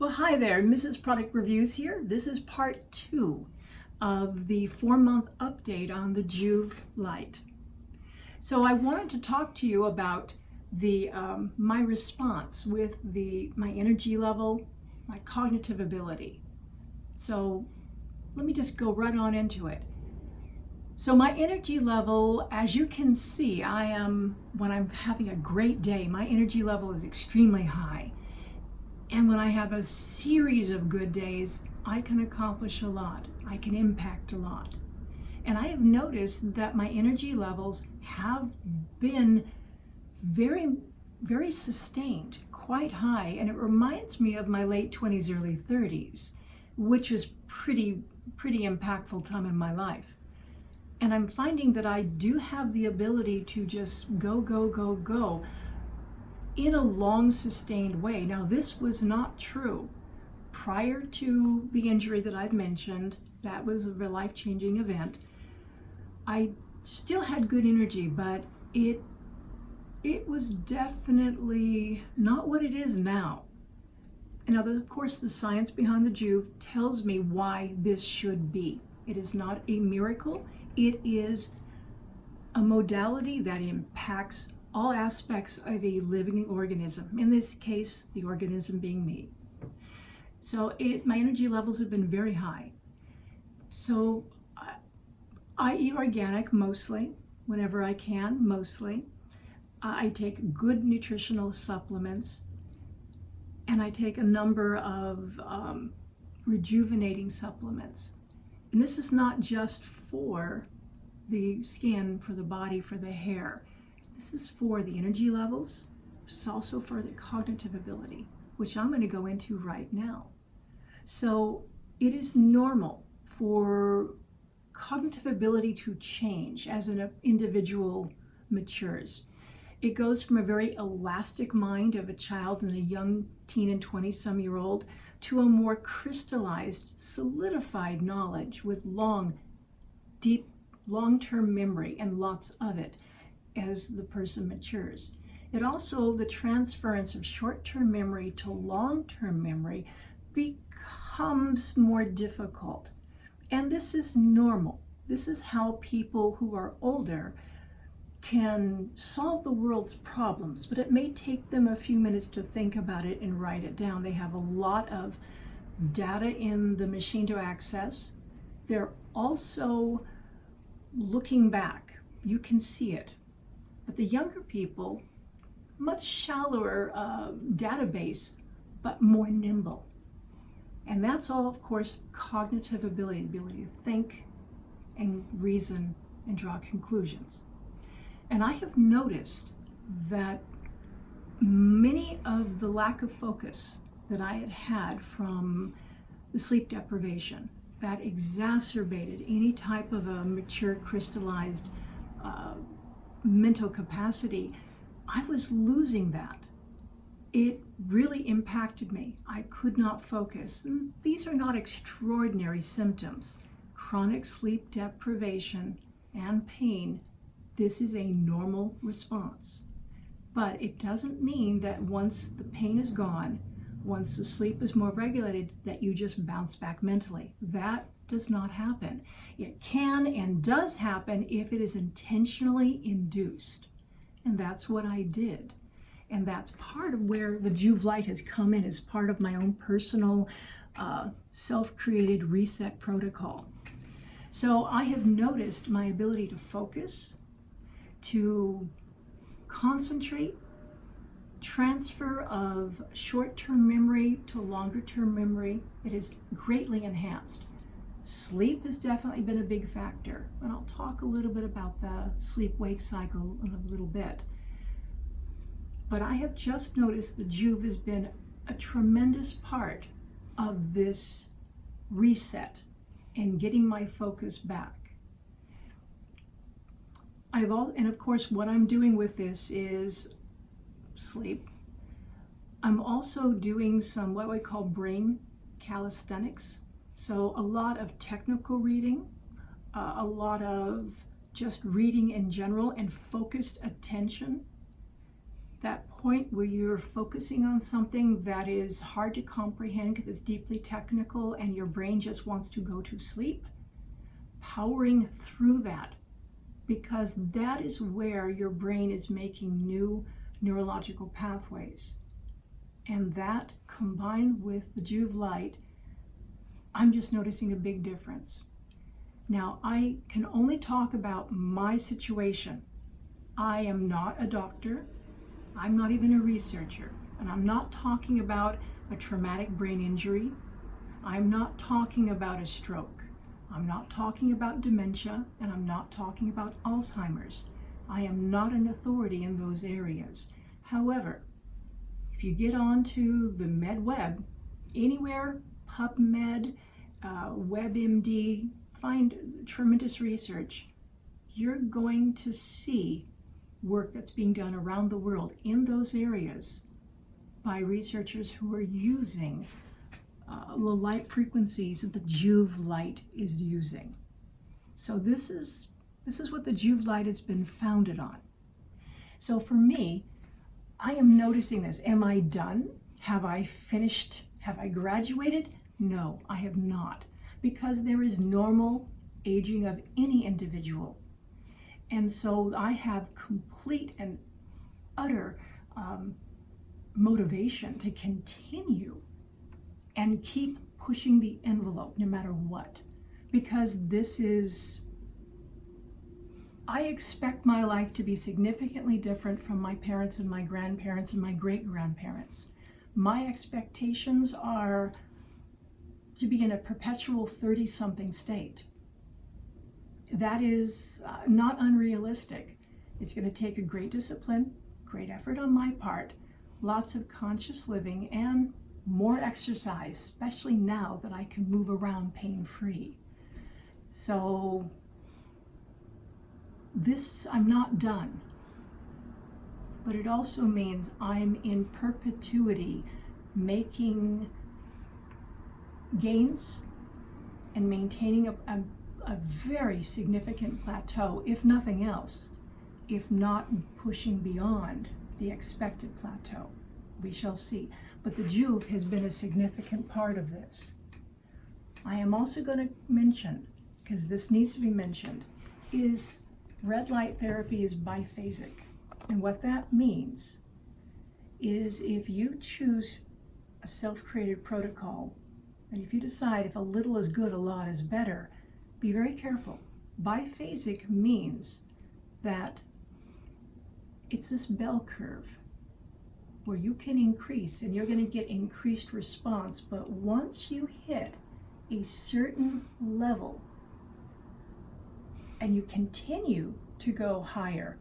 Well, hi there, Mrs. Product Reviews here. This is part 2 of the 4-month update on the Joovv light. So I wanted to talk to you about my response with my energy level, my cognitive ability. So let me just go right on into it. So my energy level, as you can see, when I'm having a great day, my energy level is extremely high. And when I have a series of good days, I can accomplish a lot. I can impact a lot. And I have noticed that my energy levels have been very, very sustained, quite high. And it reminds me of my late 20s, early 30s, which was pretty impactful time in my life. And I'm finding that I do have the ability to just go in a long sustained way. Now, this was not true prior to the injury that I've mentioned. That was a life-changing event. I still had good energy, but it was definitely not what it is now. And now, of course, the science behind the Joovv tells me why this should be. It is not a miracle. It is a modality that impacts all aspects of a living organism. In this case, the organism being me. So my energy levels have been very high. So I eat organic mostly, whenever I can, mostly. I take good nutritional supplements, and I take a number of rejuvenating supplements. And this is not just for the skin, for the body, for the hair. This is for the energy levels. It's also for the cognitive ability, which I'm going to go into right now. So it is normal for cognitive ability to change as an individual matures. It goes from a very elastic mind of a child and a young teen and 20-some-year-old to a more crystallized, solidified knowledge with deep, long-term memory and lots of it as the person matures. It also, the transference of short-term memory to long-term memory becomes more difficult. And this is normal. This is how people who are older can solve the world's problems, but it may take them a few minutes to think about it and write it down. They have a lot of data in the machine to access. They're also looking back. You can see it. But the younger people, much shallower database, but more nimble. And that's all, of course, cognitive ability to think and reason and draw conclusions. And I have noticed that many of the lack of focus that I had from the sleep deprivation, that exacerbated any type of a mature, crystallized mental capacity, I was losing that. It really impacted me. I could not focus. And these are not extraordinary symptoms. Chronic sleep deprivation and pain, this is a normal response. But it doesn't mean that once the pain is gone, once the sleep is more regulated, that you just bounce back mentally. That does not happen. It can and does happen if it is intentionally induced. And that's what I did. And that's part of where the Joovv light has come in as part of my own personal self-created reset protocol. So I have noticed my ability to focus, to concentrate, transfer of short-term memory to longer-term memory. It is greatly enhanced. Sleep has definitely been a big factor, and I'll talk a little bit about the sleep-wake cycle in a little bit. But I have just noticed the Joovv has been a tremendous part of this reset and getting my focus back. And of course, what I'm doing with this is sleep. I'm also doing some what we call brain calisthenics. So a lot of technical reading, a lot of just reading in general and focused attention. that point where you're focusing on something that is hard to comprehend because it's deeply technical and your brain just wants to go to sleep, powering through that, because that is where your brain is making new neurological pathways. And that, combined with the Joovv light, I'm just noticing a big difference. Now, I can only talk about my situation. I am not a doctor. I'm not even a researcher. And I'm not talking about a traumatic brain injury. I'm not talking about a stroke. I'm not talking about dementia, and I'm not talking about Alzheimer's. I am not an authority in those areas. However, if you get onto the MedWeb, anywhere, PubMed, WebMD, find tremendous research, you're going to see work that's being done around the world in those areas by researchers who are using the light frequencies that the Joovv light is using. So this is what the Joovv light has been founded on. So for me, I am noticing this. Am I done? Have I finished? Have I graduated? No, I have not, because there is normal aging of any individual. And so I have complete and utter motivation to continue and keep pushing the envelope no matter what, because I expect my life to be significantly different from my parents and my grandparents and my great-grandparents. My expectations are to be in a perpetual 30-something state. That is not unrealistic. It's going to take a great discipline, great effort on my part, lots of conscious living, and more exercise, especially now that I can move around pain-free. So I'm not done, but it also means I'm in perpetuity making gains and maintaining a very significant plateau, if nothing else, if not pushing beyond the expected plateau. We shall see. But the Joovv has been a significant part of this. I am also going to mention, because this needs to be mentioned, is red light therapy is biphasic. And what that means is if you choose a self-created protocol, and if you decide if a little is good, a lot is better, be very careful. Biphasic means that it's this bell curve where you can increase and you're going to get increased response, but once you hit a certain level and you continue to go higher,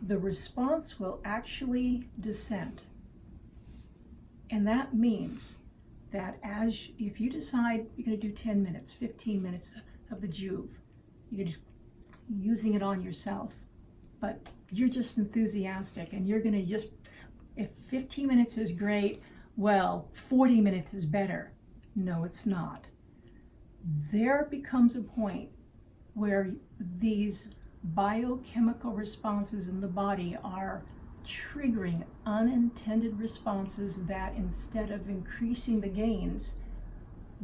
the response will actually descend. And that means that if you decide you're going to do 10 minutes, 15 minutes of the Joovv, you're just using it on yourself, but you're just enthusiastic and you're going to just, if 15 minutes is great, well, 40 minutes is better. No, it's not. There becomes a point where these biochemical responses in the body are triggering unintended responses that instead of increasing the gains,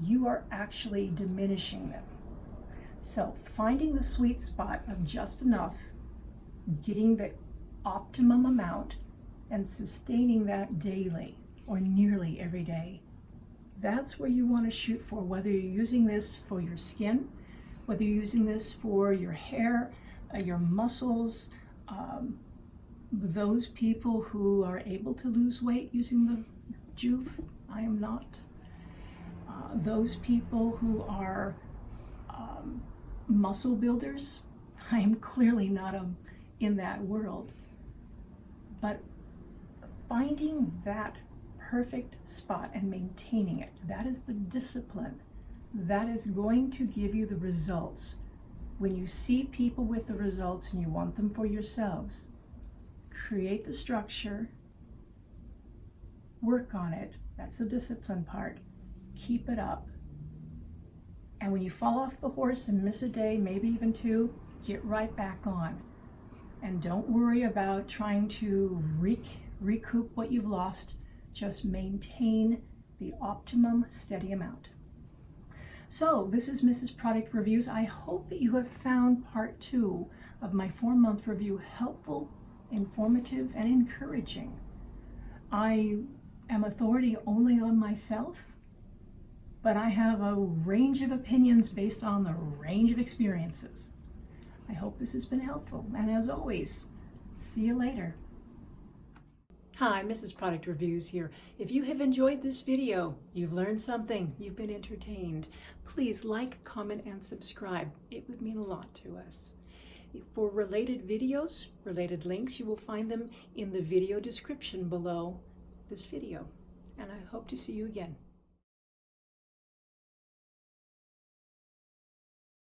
you are actually diminishing them. So finding the sweet spot of just enough, getting the optimum amount, and sustaining that daily or nearly every day, that's where you want to shoot for, whether you're using this for your skin, whether you're using this for your hair, your muscles, those people who are able to lose weight using the Joovv, I am not. Those people who are muscle builders, I am clearly not in that world. But finding that perfect spot and maintaining it, that is the discipline. That is going to give you the results. When you see people with the results and you want them for yourselves, create the structure, work on it. That's the discipline part. Keep it up. And when you fall off the horse and miss a day, maybe even two, get right back on. And don't worry about trying to recoup what you've lost. Just maintain the optimum steady amount. So this is Mrs. Product Reviews. I hope that you have found part 2 of my 4-month review helpful, informative, and encouraging. I am authority only on myself, but I have a range of opinions based on the range of experiences. I hope this has been helpful, and as always, see you later. Hi, Mrs. Product Reviews here. If you have enjoyed this video, you've learned something, you've been entertained, please like, comment, and subscribe. It would mean a lot to us. For related videos, related links, you will find them in the video description below this video. And I hope to see you again.